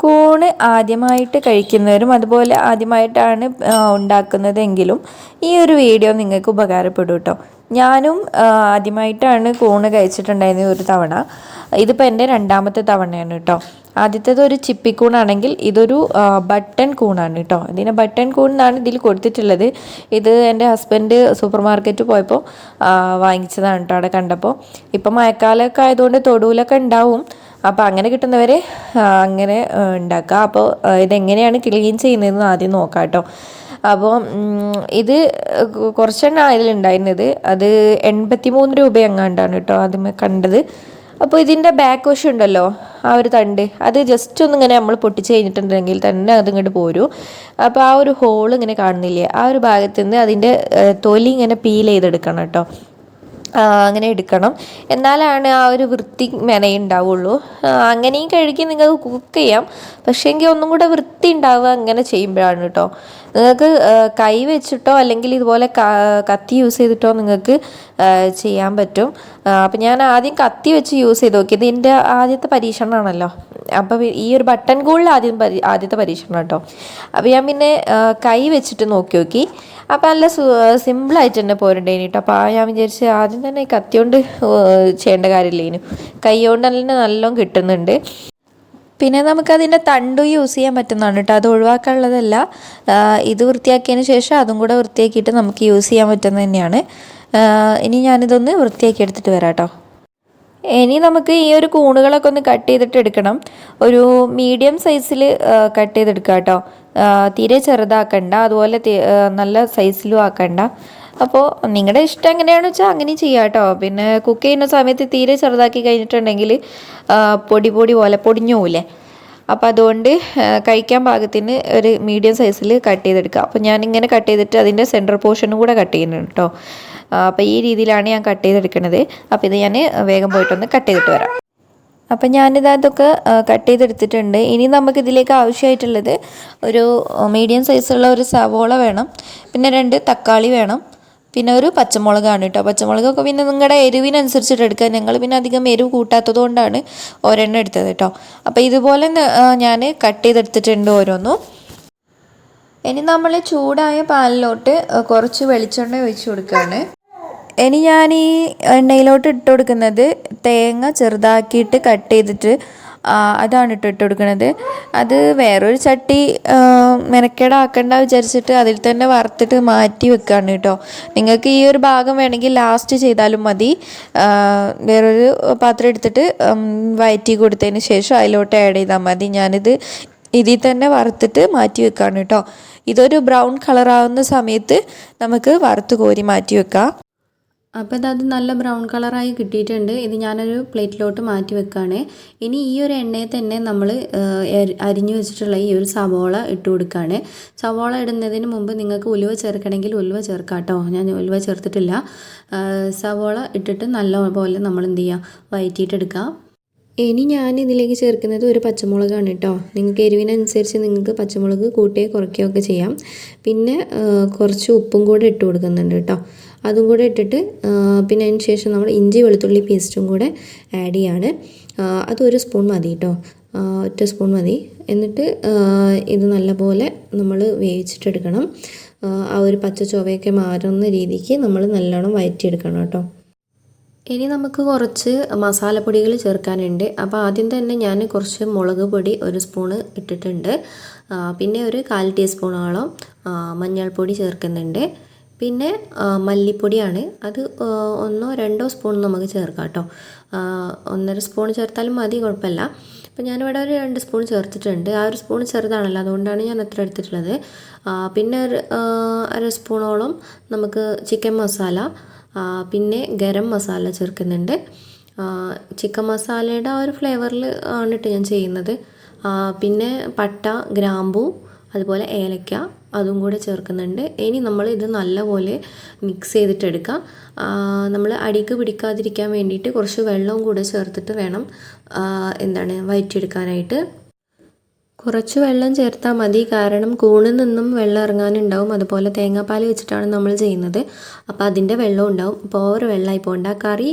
കൂണ് ആദ്യമായിട്ട് കഴിക്കുന്നവരും അതുപോലെ ആദ്യമായിട്ടാണ് ഉണ്ടാക്കുന്നതെങ്കിലും ഈ ഒരു വീഡിയോ നിങ്ങൾക്ക് ഉപകാരപ്പെടും കേട്ടോ. ഞാനും ആദ്യമായിട്ടാണ് കൂണ് കഴിച്ചിട്ടുണ്ടായിരുന്നത് ഒരു തവണ. ഇതിപ്പോൾ എൻ്റെ രണ്ടാമത്തെ തവണയാണ് കേട്ടോ. ആദ്യത്തേത് ഒരു ചിപ്പിക്കൂണാണെങ്കിൽ ഇതൊരു ബട്ടൺ കൂണാണ് കേട്ടോ. ഇതിനെ ബട്ടൺ കൂൺ എന്നാണ് ഇതിൽ കൊടുത്തിട്ടുള്ളത്. ഇത് എൻ്റെ ഹസ്ബൻഡ് സൂപ്പർ മാർക്കറ്റ് പോയപ്പോൾ വാങ്ങിച്ചതാണ് കേട്ടോ അവിടെ കണ്ടപ്പോൾ. ഇപ്പം മഴക്കാലമൊക്കെ ആയതുകൊണ്ട് തൊടുവിലൊക്കെ ഉണ്ടാവും. അപ്പോൾ അങ്ങനെ കിട്ടുന്നവരെ അങ്ങനെ ഉണ്ടാക്കുക. അപ്പോൾ ഇതെങ്ങനെയാണ് ക്ലീൻ ചെയ്യുന്നതെന്ന് ആദ്യം നോക്കാം കേട്ടോ. അപ്പോൾ ഇത് കുറച്ചെണ്ണം അതിലുണ്ടായിരുന്നത്, അത് 83 രൂപ എങ്ങാണ്ടാണ് കേട്ടോ ആദ്യമേ കണ്ടത്. അപ്പോൾ ഇതിൻ്റെ ബാക്ക് വശം ഉണ്ടല്ലോ, ആ ഒരു തണ്ട്, അത് ജസ്റ്റ് ഒന്നിങ്ങനെ നമ്മൾ പൊട്ടിച്ച് കഴിഞ്ഞിട്ടുണ്ടെങ്കിൽ തന്നെ അതിങ്ങോട്ട് പോരും. അപ്പോൾ ആ ഒരു ഹോൾ ഇങ്ങനെ കാണുന്നില്ലേ, ആ ഒരു ഭാഗത്ത് നിന്ന് അതിൻ്റെ തൊലി ഇങ്ങനെ പീൽ ചെയ്തെടുക്കണം കേട്ടോ. അങ്ങനെ എടുക്കണം, എന്നാലാണ് ആ ഒരു വൃത്തി മെനയുണ്ടാവുള്ളൂ. അങ്ങനെയും കഴുകി നിങ്ങൾക്ക് കുക്ക് ചെയ്യാം, പക്ഷേ എങ്കിൽ ഒന്നും കൂടെ വൃത്തി ഉണ്ടാവുക അങ്ങനെ ചെയ്യുമ്പോഴാണ് കേട്ടോ. നിങ്ങൾക്ക് കൈ വെച്ചിട്ടോ അല്ലെങ്കിൽ ഇതുപോലെ കത്തി യൂസ് ചെയ്തിട്ടോ നിങ്ങൾക്ക് ചെയ്യാൻ പറ്റും. അപ്പം ഞാൻ ആദ്യം കത്തി വെച്ച് യൂസ് ചെയ്ത് നോക്കി. ഇതിൻ്റെ ആദ്യത്തെ പരീക്ഷണമാണല്ലോ. അപ്പോൾ ഈ ഒരു ബട്ടൺ ഗോളിൽ ആദ്യത്തെ പരീക്ഷണം കേട്ടോ. അപ്പോൾ ഞാൻ പിന്നെ കൈ വെച്ചിട്ട് നോക്കി. അപ്പോൾ നല്ല സിമ്പിളായിട്ട് തന്നെ പോരുണ്ടേനി കേട്ടോ. അപ്പോൾ ഞാൻ വിചാരിച്ച് ആദ്യം തന്നെ ഈ കത്തി കൊണ്ട് ചെയ്യേണ്ട കാര്യമില്ലേനു, കൈ കൊണ്ട് തന്നെ നല്ലോണം കിട്ടുന്നുണ്ട്. പിന്നെ നമുക്കതിൻ്റെ തണ്ടും യൂസ് ചെയ്യാൻ പറ്റുന്നതാണ് കേട്ടോ, അത് ഒഴിവാക്കാനുള്ളതല്ല. ഇത് വൃത്തിയാക്കിയതിന് ശേഷം അതും കൂടെ വൃത്തിയാക്കിയിട്ട് നമുക്ക് യൂസ് ചെയ്യാൻ പറ്റുന്നത് തന്നെയാണ്. ഇനി ഞാനിതൊന്ന് വൃത്തിയാക്കി എടുത്തിട്ട് വരാം കേട്ടോ. ഇനി നമുക്ക് ഈ ഒരു കൂണുകളൊക്കെ ഒന്ന് കട്ട് ചെയ്തിട്ട് എടുക്കണം. ഒരു മീഡിയം സൈസിൽ കട്ട് ചെയ്തെടുക്കുക കേട്ടോ. തീരെ ചെറുതാക്കണ്ട, അതുപോലെ നല്ല സൈസിലും ആക്കണ്ട. അപ്പോൾ നിങ്ങളുടെ ഇഷ്ടം എങ്ങനെയാണെന്ന് വെച്ചാൽ അങ്ങനെ ചെയ്യാം കേട്ടോ. പിന്നെ കുക്ക് ചെയ്യുന്ന സമയത്ത് തീരെ ചെറുതാക്കി കഴിഞ്ഞിട്ടുണ്ടെങ്കിൽ പൊടി പോലെ പൊടിഞ്ഞു പോവില്ലേ. അപ്പോൾ അതുകൊണ്ട് കഴിക്കാൻ പാകത്തിന് ഒരു മീഡിയം സൈസിൽ കട്ട് ചെയ്തെടുക്കുക. അപ്പോൾ ഞാനിങ്ങനെ കട്ട് ചെയ്തിട്ട് അതിൻ്റെ സെൻറ്റർ പോർഷനും കൂടെ കട്ട് ചെയ്യുന്നുണ്ട് കേട്ടോ. അപ്പോൾ ഈ രീതിയിലാണ് ഞാൻ കട്ട് ചെയ്തെടുക്കുന്നത്. അപ്പോൾ ഇത് ഞാൻ വേഗം പോയിട്ടൊന്ന് കട്ട് ചെയ്തിട്ട് വരാം. അപ്പം ഞാനിതൊക്കെ കട്ട് ചെയ്തെടുത്തിട്ടുണ്ട്. ഇനി നമുക്കിതിലേക്ക് ആവശ്യമായിട്ടുള്ളത് ഒരു മീഡിയം സൈസുള്ള ഒരു സവോള വേണം, പിന്നെ 2 തക്കാളി വേണം, പിന്നെ ഒരു പച്ചമുളകാണ് കേട്ടോ. പച്ചമുളകൊക്കെ പിന്നെ നിങ്ങളുടെ എരിവിനനുസരിച്ചിട്ട് എടുക്കുക. ഞങ്ങൾ പിന്നെ അധികം എരിവ് കൂട്ടാത്തത് കൊണ്ടാണ് ഒരെണ്ണം എടുത്തത് കേട്ടോ. അപ്പോൾ ഇതുപോലെ ഞാൻ കട്ട് ചെയ്തെടുത്തിട്ടുണ്ട് ഓരോന്നും. ഇനി നമ്മൾ ചൂടായ പാലിലോട്ട് കുറച്ച് വെളിച്ചെണ്ണ ഒഴിച്ച് കൊടുക്കുകയാണ്. ഇനി ഞാൻ ഈ എണ്ണയിലോട്ട് ഇട്ട് കൊടുക്കുന്നത് തേങ്ങ ചെറുതാക്കിയിട്ട് കട്ട് ചെയ്തിട്ട് അതാണ് ഇട്ട് കൊടുക്കുന്നത്. അത് വേറൊരു ചട്ടി മെനക്കേടാക്കണ്ട വിചാരിച്ചിട്ട് അതിൽ തന്നെ വറുത്തിട്ട് മാറ്റി വെക്കുകയാണ് കേട്ടോ. നിങ്ങൾക്ക് ഈ ഒരു ഭാഗം വേണമെങ്കിൽ ലാസ്റ്റ് ചെയ്താലും മതി. വേറൊരു പാത്രം എടുത്തിട്ട് വഴറ്റി കൊടുത്തതിന് ശേഷം അതിലോട്ട് ആഡ് ചെയ്താൽ മതി. ഞാനിത് ഇതിൽ തന്നെ വറുത്തിട്ട് മാറ്റി വെക്കുകയാണ് കേട്ടോ. ഇതൊരു ബ്രൗൺ കളറാവുന്ന സമയത്ത് നമുക്ക് വറുത്ത് കോരി മാറ്റി വെക്കാം. അപ്പോൾ അത് നല്ല ബ്രൗൺ കളറായി കിട്ടിയിട്ടുണ്ട്. ഇത് ഞാനൊരു പ്ലേറ്റിലോട്ട് മാറ്റി വെക്കുകയാണ്. ഇനി ഈ ഒരു എണ്ണയിൽ തന്നെ നമ്മൾ അരിഞ്ഞു വെച്ചിട്ടുള്ള ഈ ഒരു സവോള ഇട്ട് കൊടുക്കുകയാണ്. സവോള ഇടുന്നതിന് മുമ്പ് നിങ്ങൾക്ക് ഉലുവ ചേർക്കണമെങ്കിൽ ഉലുവ ചേർക്കാം കേട്ടോ. ഞാൻ ഉലുവ ചേർത്തിട്ടില്ല. സവോള ഇട്ടിട്ട് നല്ലപോലെ നമ്മൾ എന്ത് ചെയ്യുക, വഴറ്റിയിട്ടെടുക്കുക. ഇനി ഞാൻ ഇതിലേക്ക് ചേർക്കുന്നത് ഒരു പച്ചമുളകാണ് കേട്ടോ. നിങ്ങൾക്ക് എരിവിനനുസരിച്ച് നിങ്ങൾക്ക് പച്ചമുളക് കൂട്ടുകയോ കുറയ്ക്കുകയോ ഒക്കെ ചെയ്യാം. പിന്നെ കുറച്ച് ഉപ്പും കൂടെ ഇട്ട് കൊടുക്കുന്നുണ്ട് കേട്ടോ. അതും കൂടെ ഇട്ടിട്ട് പിന്നെ അതിന് ശേഷം നമ്മൾ ഇഞ്ചി വെളുത്തുള്ളി പേസ്റ്റും കൂടെ ആഡ് ചെയ്യാണ്. അത് 1 സ്പൂൺ മതി കേട്ടോ, ഒറ്റ സ്പൂൺ മതി. എന്നിട്ട് ഇത് നല്ലപോലെ നമ്മൾ വേവിച്ചിട്ടെടുക്കണം. ആ ഒരു പച്ച ചൊവയൊക്കെ മാറുന്ന രീതിക്ക് നമ്മൾ നല്ലോണം വഴറ്റിയെടുക്കണം കേട്ടോ. ഇനി നമുക്ക് കുറച്ച് മസാലപ്പൊടികൾ ചേർക്കാനുണ്ട്. അപ്പോൾ ആദ്യം തന്നെ ഞാൻ കുറച്ച് മുളക് പൊടി 1 സ്പൂണ് ഇട്ടിട്ടുണ്ട്. പിന്നെ ഒരു 1/4 ടീസ്പൂണോളം മഞ്ഞൾപ്പൊടി ചേർക്കുന്നുണ്ട്. പിന്നെ മല്ലിപ്പൊടിയാണ്, അത് 1-2 സ്പൂൺ നമുക്ക് ചേർക്കാം കേട്ടോ. 1.5 സ്പൂൺ ചേർത്താലും മതി, കുഴപ്പമില്ല. അപ്പോൾ ഞാനിവിടെ ഒരു 2 സ്പൂൺ ചേർത്തിട്ടുണ്ട്. ആ ഒരു സ്പൂൺ ചെറുതാണല്ലോ, അതുകൊണ്ടാണ് ഞാൻ അത്ര എടുത്തിട്ടുള്ളത്. പിന്നെ ഒരു 1/2 സ്പൂണോളം നമുക്ക് ചിക്കൻ മസാല, പിന്നെ ഗരം മസാല ചേർക്കുന്നുണ്ട്. ചിക്കൻ മസാലയുടെ ആ ഒരു ഫ്ലേവറിൽ ആണ് കേട്ടോ ഞാൻ ചെയ്യുന്നത്. പിന്നെ പട്ട, ഗ്രാമ്പൂ, അതുപോലെ ഏലക്ക അതും കൂടെ ചേർക്കുന്നുണ്ട്. ഇനി നമ്മൾ ഇത് നല്ലപോലെ മിക്സ് ചെയ്തിട്ടെടുക്കാം. നമ്മൾ അടിക്ക് പിടിക്കാതിരിക്കാൻ വേണ്ടിയിട്ട് കുറച്ച് വെള്ളവും കൂടെ ചേർത്തിട്ട് വേണം വഴറ്റിയെടുക്കാനായിട്ട്. കുറച്ച് വെള്ളം ചേർത്താൽ മതി, കാരണം കൂണിൽ നിന്നും വെള്ളം ഇറങ്ങാനുണ്ടാവും. അതുപോലെ തേങ്ങാപ്പാൽ വെച്ചിട്ടാണ് നമ്മൾ ചെയ്യുന്നത്, അപ്പോൾ അതിൻ്റെ വെള്ളം ഉണ്ടാവും. അപ്പോൾ ഓവർ വെള്ളമായി പോകണ്ട. കറി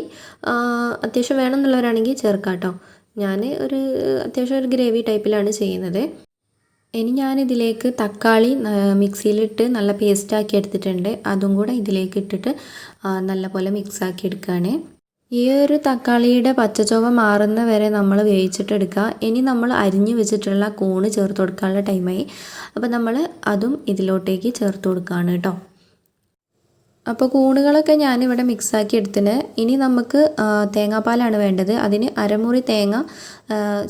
അത്യാവശ്യം വേണമെന്നുള്ളവരാണെങ്കിൽ ചേർക്കാം കേട്ടോ. ഞാൻ അത്യാവശ്യം ഒരു ഗ്രേവി ടൈപ്പിലാണ് ചെയ്യുന്നത്. ഇനി ഞാനിതിലേക്ക് തക്കാളി മിക്സിയിലിട്ട് നല്ല പേസ്റ്റാക്കി എടുത്തിട്ടുണ്ട്. അതും കൂടെ ഇതിലേക്ക് ഇട്ടിട്ട് നല്ലപോലെ മിക്സാക്കി എടുക്കുകയാണ്. ഈ ഒരു തക്കാളിയുടെ പച്ചച്ചുവ മാറുന്ന വരെ നമ്മൾ വേവിച്ചിട്ടെടുക്കുക. ഇനി നമ്മൾ അരിഞ്ഞു വെച്ചിട്ടുള്ള കൂണ് ചേർത്ത് കൊടുക്കാനുള്ള ടൈമായി. അപ്പോൾ നമ്മൾ അതും ഇതിലോട്ടേക്ക് ചേർത്ത് കൊടുക്കുകയാണ് കേട്ടോ. അപ്പോൾ കൂണുകളൊക്കെ ഞാനിവിടെ മിക്സാക്കി എടുത്തിന്. ഇനി നമുക്ക് തേങ്ങാപ്പാലാണ് വേണ്ടത്. അതിന് അരമുറി തേങ്ങ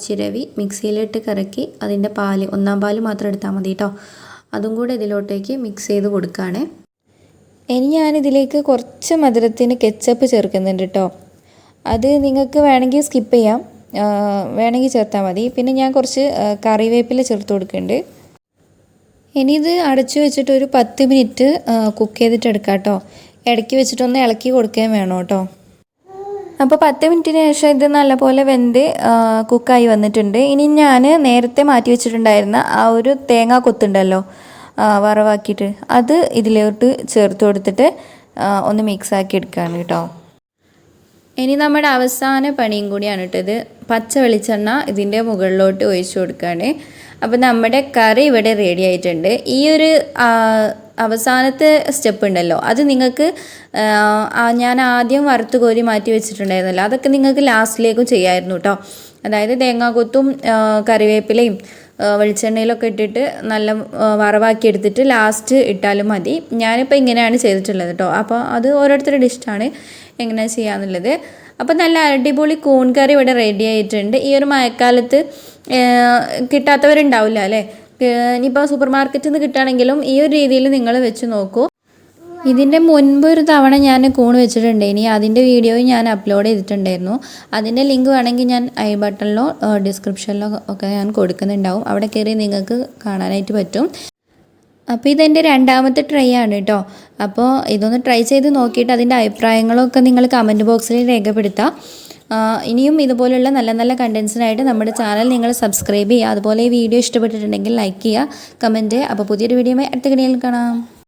ചിരവി മിക്സിയിലിട്ട് കറക്കി അതിൻ്റെ പാല്, ഒന്നാം പാല് മാത്രം എടുത്താൽ മതി കേട്ടോ. അതും കൂടെ ഇതിലോട്ടേക്ക് മിക്സ് ചെയ്ത് കൊടുക്കുകയാണ്. ഇനി ഞാനിതിലേക്ക് കുറച്ച് മധുരത്തിന് കെച്ചപ്പ് ചേർക്കുന്നുണ്ട് കേട്ടോ. അത് നിങ്ങൾക്ക് വേണമെങ്കിൽ സ്കിപ്പ് ചെയ്യാം, വേണമെങ്കിൽ ചേർത്താൽ മതി. പിന്നെ ഞാൻ കുറച്ച് കറിവേപ്പില ചേർത്ത് കൊടുക്കുന്നുണ്ട്. ഇനി ഇത് അടച്ചു വെച്ചിട്ട് ഒരു 10 മിനിറ്റ് കുക്ക് ചെയ്തിട്ട് എടുക്കാം കേട്ടോ. ഇടയ്ക്ക് വെച്ചിട്ടൊന്ന് ഇളക്കി കൊടുക്കുകയും വേണം കേട്ടോ. അപ്പോൾ 10 മിനിറ്റിന് ശേഷം ഇത് നല്ലപോലെ വെന്ത് കുക്കായി വന്നിട്ടുണ്ട്. ഇനി ഞാൻ നേരത്തെ മാറ്റി വെച്ചിട്ടുണ്ടായിരുന്ന ആ ഒരു തേങ്ങാ കൊത്തുണ്ടല്ലോ വറവാക്കിയിട്ട്, അത് ഇതിലോട്ട് ചേർത്ത് കൊടുത്തിട്ട് ഒന്ന് മിക്സാക്കി എടുക്കുകയാണ് കേട്ടോ. ഇനി നമ്മുടെ അവസാന പണിയും കൂടിയാണ് കേട്ടോ ഇത്. പച്ച വെളിച്ചെണ്ണ ഇതിൻ്റെ മുകളിലോട്ട് ഒഴിച്ചു കൊടുക്കുകയാണ്. അപ്പോൾ നമ്മുടെ കറി ഇവിടെ റെഡി ആയിട്ടുണ്ട്. ഈ ഒരു അവസാനത്തെ സ്റ്റെപ്പ് ഉണ്ടല്ലോ, അത് നിങ്ങൾക്ക് ഞാൻ ആദ്യം വറുത്ത് കോരി മാറ്റി വെച്ചിട്ടുണ്ടായിരുന്നല്ലോ, അതൊക്കെ നിങ്ങൾക്ക് ലാസ്റ്റിലേക്കും ചെയ്യാമായിരുന്നു കേട്ടോ. അതായത് തേങ്ങാക്കൊത്തും കറിവേപ്പിലയും വെളിച്ചെണ്ണയിലൊക്കെ ഇട്ടിട്ട് നല്ല വറവാക്കി എടുത്തിട്ട് ലാസ്റ്റ് ഇട്ടാലും മതി. ഞാനിപ്പോൾ ഇങ്ങനെയാണ് ചെയ്തിട്ടുള്ളത് കേട്ടോ. അപ്പോൾ അത് ഓരോരുത്തരുടെ ഇഷ്ടമാണ് എങ്ങനെയാണ് ചെയ്യാന്നുള്ളത്. അപ്പോൾ നല്ല അടിപൊളി കൂൺ കറി ഇവിടെ റെഡി ആയിട്ടുണ്ട്. ഈ ഒരു മഴക്കാലത്ത് കിട്ടാത്തവരുണ്ടാവില്ല അല്ലേ, ഇനിയിപ്പോൾ സൂപ്പർ മാർക്കറ്റിൽ നിന്ന് കിട്ടുകയാണെങ്കിലും ഈ ഒരു രീതിയിൽ നിങ്ങൾ വെച്ച് നോക്കൂ. ഇതിൻ്റെ മുൻപ് ഒരു തവണ ഞാൻ കൂൺ വെച്ചിട്ടുണ്ട്. ഇനി അതിൻ്റെ വീഡിയോയും ഞാൻ അപ്ലോഡ് ചെയ്തിട്ടുണ്ടായിരുന്നു. അതിൻ്റെ ലിങ്ക് വേണമെങ്കിൽ ഞാൻ ഐ ബട്ടണിലോ ഡിസ്ക്രിപ്ഷനിലോ ഒക്കെ ഞാൻ കൊടുക്കുന്നുണ്ടാവും. അവിടെ കയറി നിങ്ങൾക്ക് കാണാനായിട്ട് പറ്റും. അപ്പോൾ ഇതെൻ്റെ രണ്ടാമത്തെ ട്രൈ ആണ് കേട്ടോ. അപ്പോൾ ഇതൊന്ന് ട്രൈ ചെയ്ത് നോക്കിയിട്ട് അതിൻ്റെ അഭിപ്രായങ്ങളൊക്കെ നിങ്ങൾ കമൻറ്റ് ബോക്സിൽ രേഖപ്പെടുത്താം. ഇനിയും ഇതുപോലുള്ള നല്ല നല്ല കണ്ടൻസിനായിട്ട് നമ്മുടെ ചാനൽ നിങ്ങൾ സബ്സ്ക്രൈബ് ചെയ്യുക. അതുപോലെ ഈ വീഡിയോ ഇഷ്ടപ്പെട്ടിട്ടുണ്ടെങ്കിൽ ലൈക്ക് ചെയ്യുക, കമൻറ്റ് ചെയ്യുക. അപ്പോൾ പുതിയൊരു വീഡിയോയുമായി അടുത്ത വീഡിയോയിൽ കാണാം.